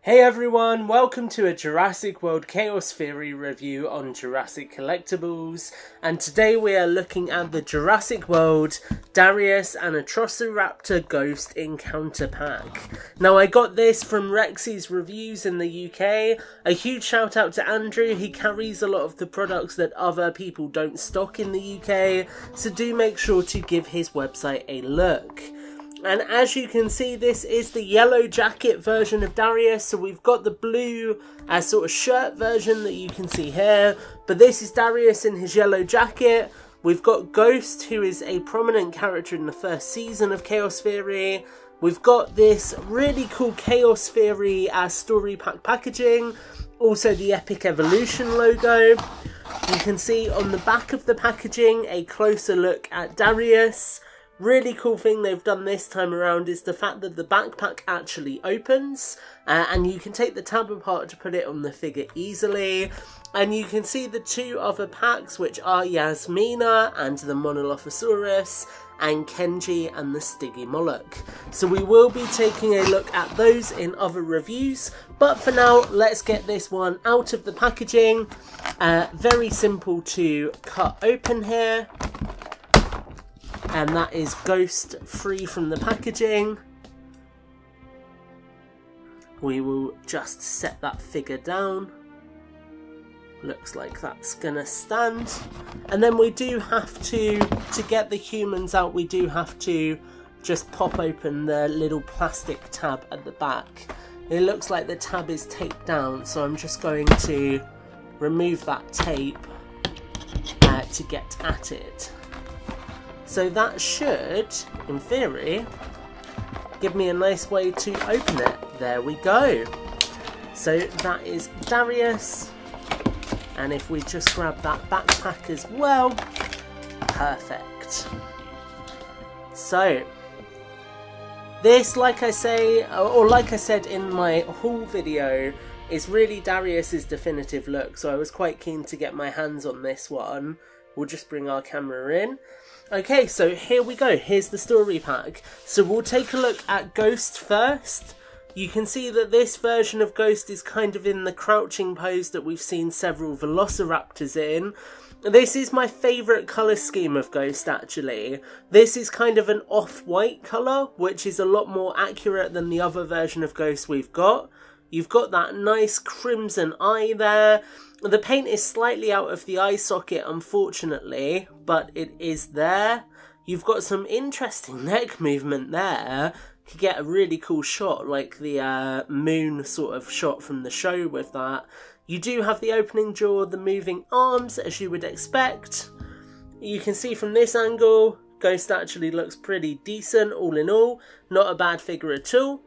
Hey everyone, welcome to a Jurassic World Chaos Theory review on Jurassic Collectibles, and today we are looking at the Jurassic World Darius and Atrociraptor Ghost Encounter Pack. Now I got this from Rexy's Reviews in the UK. A huge shout out to Andrew. He carries a lot of the products that other people don't stock in the UK, so do make sure to give his website a look. And as you can see, this is the yellow jacket version of Darius. So we've got the blue sort of shirt version that you can see here. But this is Darius in his yellow jacket. We've got Ghost, who is a prominent character in the first season of Chaos Theory. We've got this really cool Chaos Theory story pack packaging. Also the Epic Evolution logo. You can see on the back of the packaging a closer look at Darius. Really cool thing they've done this time around is the fact that the backpack actually opens and you can take the tab apart to put it on the figure easily. And you can see the two other packs, which are Yasmina and the Monolophosaurus, and Kenji and the Stygimoloch. So we will be taking a look at those in other reviews, but for now let's get this one out of the packaging. Very simple to cut open here. And that is Ghost free from the packaging. We will just set that figure down. Looks like that's gonna stand. And then we do have to get the humans out, we do have to just pop open the little plastic tab at the back. It looks like the tab is taped down, so I'm just going to remove that tape to get at it. So that should, in theory, give me a nice way to open it. There we go. So that is Darius. And if we just grab that backpack as well, perfect. So this, like I say, or like I said in my haul video, is really Darius's definitive look. So I was quite keen to get my hands on this one. We'll just bring our camera in. Okay, so here we go. Here's the story pack. So we'll take a look at Ghost first. You can see that this version of Ghost is kind of in the crouching pose that we've seen several Velociraptors in. This is my favourite colour scheme of Ghost, actually. This is kind of an off-white colour, which is a lot more accurate than the other version of Ghost we've got. You've got that nice crimson eye there. The paint is slightly out of the eye socket, unfortunately, but it is there. You've got some interesting neck movement there. You could get a really cool shot, like the moon sort of shot from the show with that. You do have the opening jaw, the moving arms, as you would expect. You can see from this angle, Ghost actually looks pretty decent, all in all. Not a bad figure at all.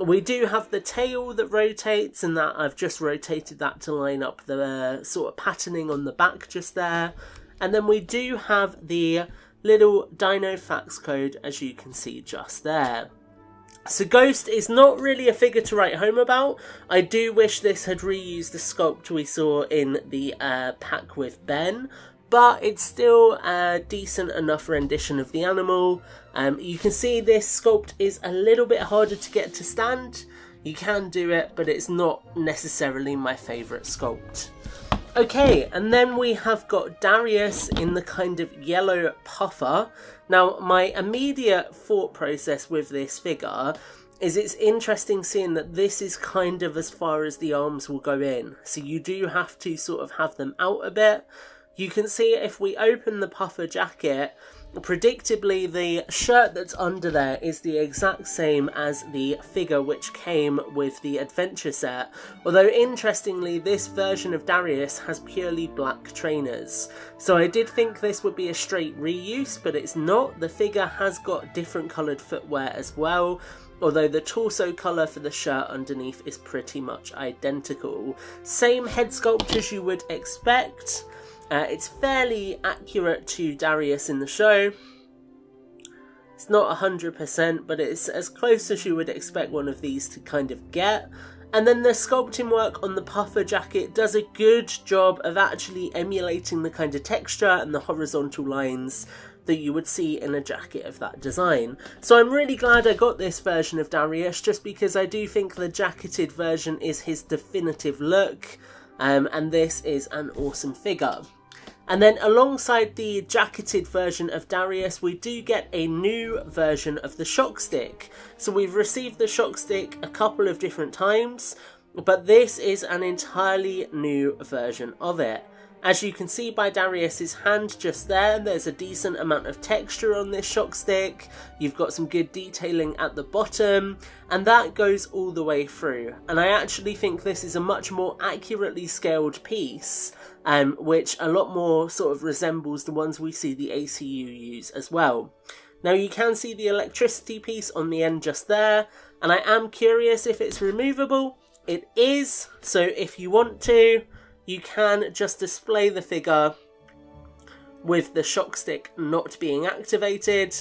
We do have the tail that rotates, and that I've just rotated that to line up the sort of patterning on the back just there. And then we do have the little Dino Facts code, as you can see just there. So Ghost is not really a figure to write home about. I do wish this had reused the sculpt we saw in the pack with Ben, but it's still a decent enough rendition of the animal. You can see this sculpt is a little bit harder to get to stand. You can do it, but it's not necessarily my favourite sculpt. Okay, and then we have got Darius in the kind of yellow puffer. Now, my immediate thought process with this figure is it's interesting seeing that this is kind of as far as the arms will go in. So you do have to sort of have them out a bit. You can see if we open the puffer jacket, predictably the shirt that's under there is the exact same as the figure which came with the adventure set. Although interestingly, this version of Darius has purely black trainers. So I did think this would be a straight reuse, but it's not. The figure has got different coloured footwear as well, although the torso colour for the shirt underneath is pretty much identical. Same head sculpt as you would expect. It's fairly accurate to Darius in the show. It's not 100%, but it's as close as you would expect one of these to kind of get. And then the sculpting work on the puffer jacket does a good job of actually emulating the kind of texture and the horizontal lines that you would see in a jacket of that design. So I'm really glad I got this version of Darius, just because I do think the jacketed version is his definitive look, and this is an awesome figure. And then alongside the jacketed version of Darius, we do get a new version of the shock stick. So we've received the shock stick a couple of different times, but this is an entirely new version of it. As you can see by Darius's hand just there, there's a decent amount of texture on this shock stick. You've got some good detailing at the bottom, and that goes all the way through. And I actually think this is a much more accurately scaled piece, which a lot more sort of resembles the ones we see the ACU use as well. Now you can see the electricity piece on the end just there, and I am curious if it's removable. It is, so if you want to, you can just display the figure with the shock stick not being activated.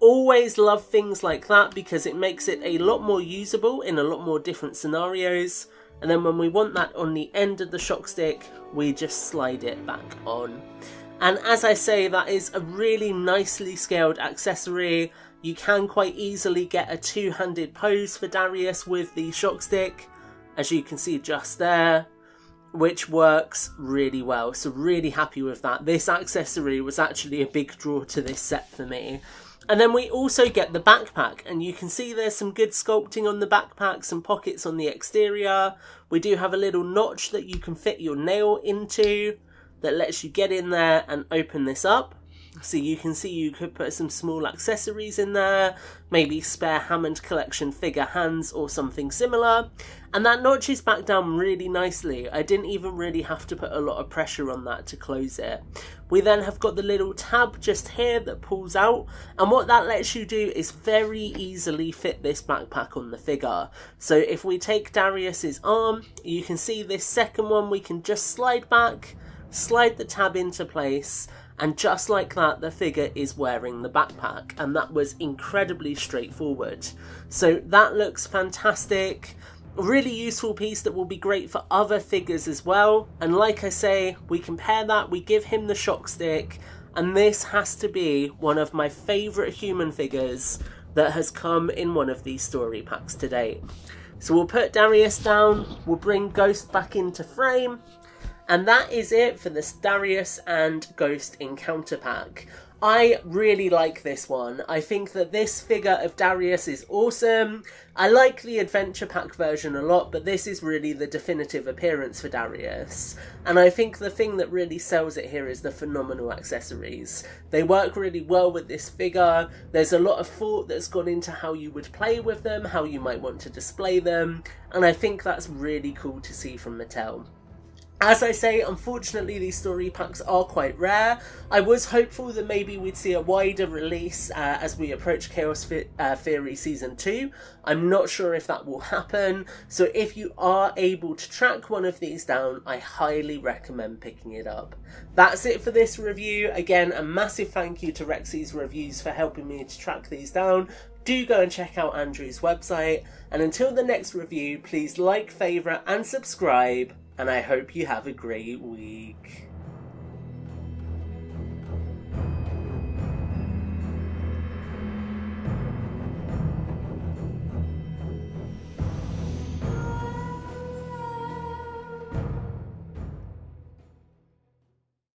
Always love things like that because it makes it a lot more usable in a lot more different scenarios. And then when we want that on the end of the shock stick, we just slide it back on. And as I say, that is a really nicely scaled accessory. You can quite easily get a two-handed pose for Darius with the shock stick, as you can see just there, which works really well. So really happy with that. This accessory was actually a big draw to this set for me. And then we also get the backpack, and you can see there's some good sculpting on the backpack, some pockets on the exterior. We do have a little notch that you can fit your nail into that lets you get in there and open this up. So you can see you could put some small accessories in there, maybe spare Hammond collection figure hands or something similar. And that notches back down really nicely. I didn't even really have to put a lot of pressure on that to close it. We then have got the little tab just here that pulls out, and what that lets you do is very easily fit this backpack on the figure. So if we take Darius's arm, you can see this second one, we can just slide back, slide the tab into place, and just like that, the figure is wearing the backpack, and that was incredibly straightforward. So that looks fantastic. A really useful piece that will be great for other figures as well. And like I say, we compare that, we give him the shock stick, and this has to be one of my favourite human figures that has come in one of these story packs to date. So we'll put Darius down, we'll bring Ghost back into frame, and that is it for this Darius and Ghost encounter pack. I really like this one. I think that this figure of Darius is awesome. I like the adventure pack version a lot, but this is really the definitive appearance for Darius. And I think the thing that really sells it here is the phenomenal accessories. They work really well with this figure. There's a lot of thought that's gone into how you would play with them, how you might want to display them, and I think that's really cool to see from Mattel. As I say, unfortunately these story packs are quite rare. I was hopeful that maybe we'd see a wider release as we approach Chaos Theory Season 2. I'm not sure if that will happen, so if you are able to track one of these down, I highly recommend picking it up. That's it for this review. Again, a massive thank you to Rexy's Reviews for helping me to track these down. Do go and check out Andrew's website, and until the next review, please like, favourite and subscribe, and I hope you have a great week.